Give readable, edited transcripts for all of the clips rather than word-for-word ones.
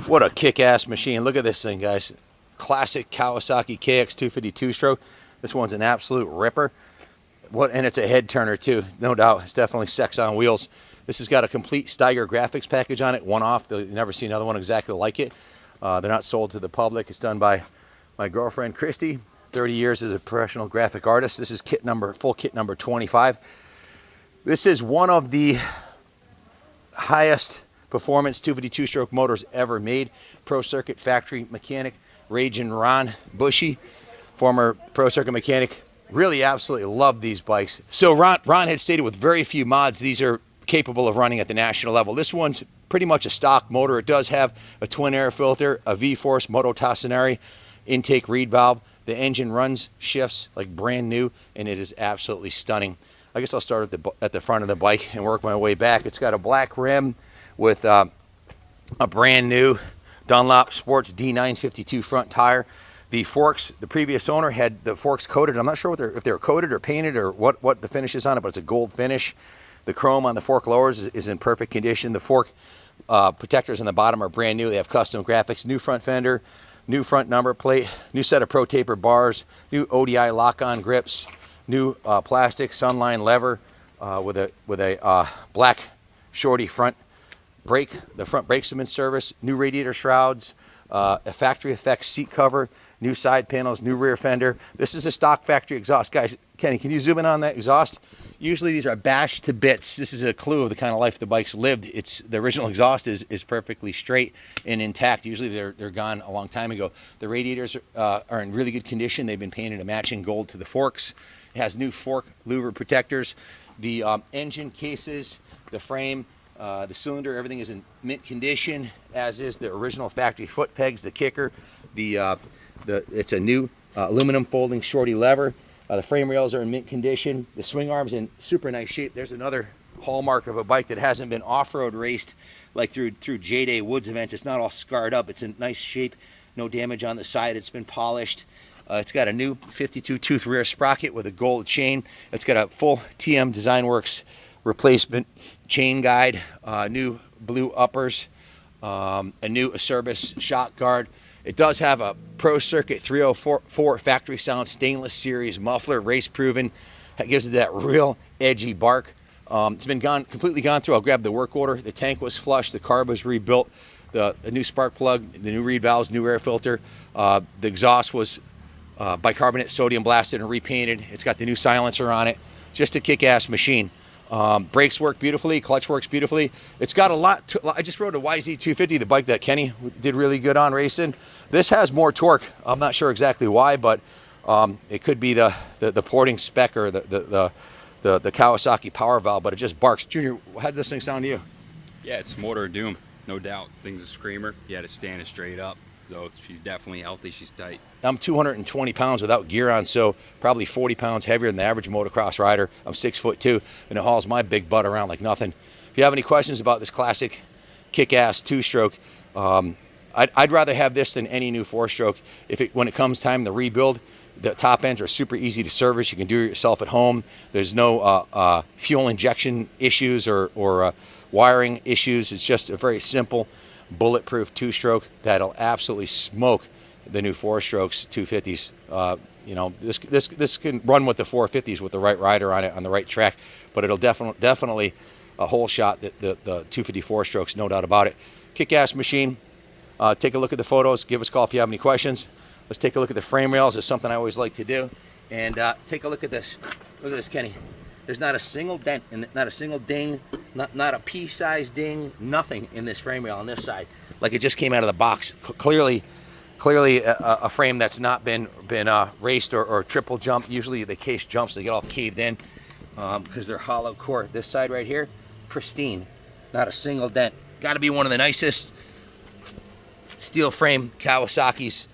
What a kick-ass machine. Look at this thing, guys. Classic Kawasaki KX250 two-stroke. This one's an absolute ripper. And it's a head turner too, no doubt. It's definitely sex on wheels. This has got a complete Steiger graphics package on it, one off. You'll never see another one exactly like it. They're not sold to the public. It's done by my girlfriend Christy. 30 years as a professional graphic artist. This is full kit number 25. This is one of the highest performance 250 two-stroke motors ever made. Pro Circuit factory mechanic Ragin Ron Bushy, former Pro Circuit mechanic, really absolutely loved these bikes. So Ron had stated with very few mods, these are capable of running at the national level. This one's pretty much a stock motor. It does have a twin air filter, a V-Force Moto Tassinari intake reed valve. The engine runs, shifts like brand new, and it is absolutely stunning. I guess I'll start at the front of the bike and work my way back. It's got a black rim with a brand new Dunlop Sports D952 front tire. The forks, the previous owner had the forks coated. I'm not sure if they're coated or painted or what the finish is on it, but it's a gold finish. The chrome on the fork lowers is in perfect condition. The fork protectors on the bottom are brand new. They have custom graphics, new front fender, new front number plate, new set of Pro Taper bars, new ODI lock-on grips, new plastic Sunline lever with a black shorty front brake. The front brakes have been serviced, new radiator shrouds, a factory effects seat cover, new side panels, new rear fender. This is a stock factory exhaust. Guys, Kenny, can you zoom in on that exhaust? Usually these are bashed to bits. This is a clue of the kind of life the bike's lived. The original exhaust is perfectly straight and intact. Usually they're gone a long time ago. The radiators are in really good condition. They've been painted a matching gold to the forks. It has new fork louver protectors. The engine cases, the frame, the cylinder, everything is in mint condition, as is the original factory foot pegs, the kicker. It's a new aluminum folding shorty lever. The frame rails are in mint condition. The swing arm's in super nice shape. There's another hallmark of a bike that hasn't been off-road raced like through J-Day Woods events. It's not all scarred up. It's in nice shape. No damage on the side. It's been polished. It's got a new 52 tooth rear sprocket with a gold chain. It's got a full TM Design Works replacement chain guide, new blue uppers, a new Acerbis shock guard. It does have a Pro Circuit 304 factory sound stainless series muffler, race proven. That gives it that real edgy bark. It's been completely gone through. I'll grab the work order. The tank was flushed. The carb was rebuilt. The new spark plug, the new reed valves, new air filter. The exhaust was bicarbonate sodium blasted and repainted. It's got the new silencer on it. Just a kick-ass machine. Brakes work beautifully, clutch works beautifully. It's got a lot I just rode a YZ250, the bike that Kenny did really good on racing. This has more torque. I'm not sure exactly why, but it could be the porting spec or the Kawasaki power valve, but it just barks. Junior, how did this thing sound to you? Yeah, it's motor of doom, no doubt. Thing's a screamer. You had to stand it straight up. So she's definitely healthy, she's tight. I'm 220 pounds without gear on, so probably 40 pounds heavier than the average motocross rider. I'm 6'2", and it hauls my big butt around like nothing. If you have any questions about this classic kick-ass two-stroke, I'd rather have this than any new four-stroke. When it comes time to rebuild, the top ends are super easy to service. You can do it yourself at home. There's no fuel injection issues or wiring issues. It's just a very simple, bulletproof two-stroke that'll absolutely smoke the new four-strokes 250s. You know, this can run with the 450s with the right rider on it on the right track, but it'll definitely a whole shot the 250 four-strokes, no doubt about it. Kick-ass machine. Take a look at the photos. Give us a call if you have any questions. Let's take a look at the frame rails. It's something I always like to do. And take a look at this. Look at this, Kenny. There's not a single dent, not a single ding, not a pea-sized ding, nothing in this frame rail on this side. Like it just came out of the box. Clearly a frame that's not been raced or triple jumped. Usually the case jumps, they get all caved in because they're hollow core. This side right here, pristine, not a single dent. Got to be one of the nicest steel frame Kawasaki's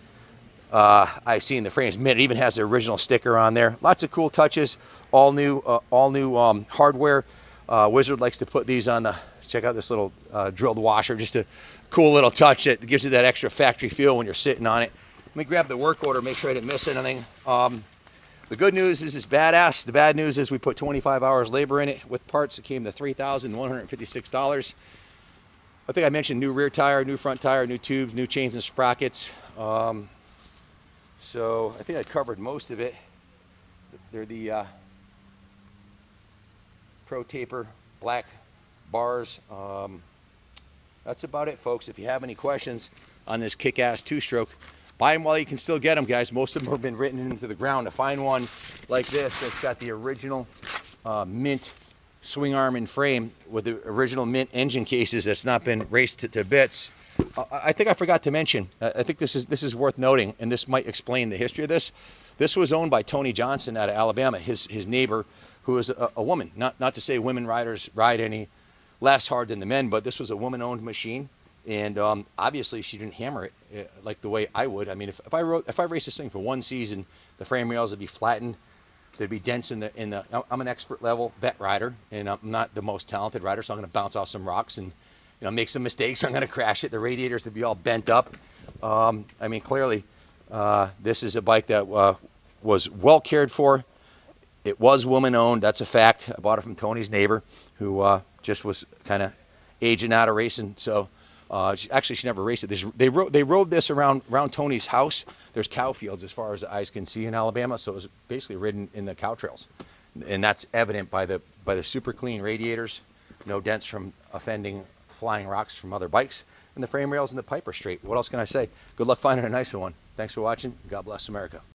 I've seen. The frame's mint. It even has the original sticker on there. Lots of cool touches. All new hardware. Wizard likes to put these on the. Check out this little drilled washer. Just a cool little touch that gives you that extra factory feel when you're sitting on it. Let me grab the work order. Make sure I didn't miss anything. The good news is it's badass. The bad news is we put 25 hours labor in it with parts. It came to $3,156. I think I mentioned new rear tire, new front tire, new tubes, new chains and sprockets. So I think I covered most of it. They're the Pro Taper black bars. That's about it, folks. If you have any questions on this kick-ass two-stroke, buy them while you can still get them, guys. Most of them have been written into the ground. To find one like this that's got the original mint swing arm and frame with the original mint engine cases that's not been raced to bits. I think I forgot to mention, I think this is worth noting, and this might explain the history of this. This was owned by Tony Johnson out of Alabama, his neighbor, who is a woman. Not to say women riders ride any less hard than the men, but this was a woman-owned machine, and obviously she didn't hammer it like the way I would. I mean, if I raced this thing for one season, the frame rails would be flattened. There'd be dents in the. I'm an expert level vet rider, and I'm not the most talented rider, so I'm going to bounce off some rocks and make some mistakes. I'm going to crash it. The radiators would be all bent up. I mean, clearly, this is a bike that was well cared for. It was woman-owned. That's a fact. I bought it from Tony's neighbor, who just was kind of aging out of racing. So, she never raced it. They rode this around Tony's house. There's cow fields as far as the eyes can see in Alabama, so it was basically ridden in the cow trails, and that's evident by the super clean radiators, no dents from offending flying rocks from other bikes, and the frame rails and the pipe are straight. What else can I say? Good luck finding a nicer one. Thanks for watching. God bless America.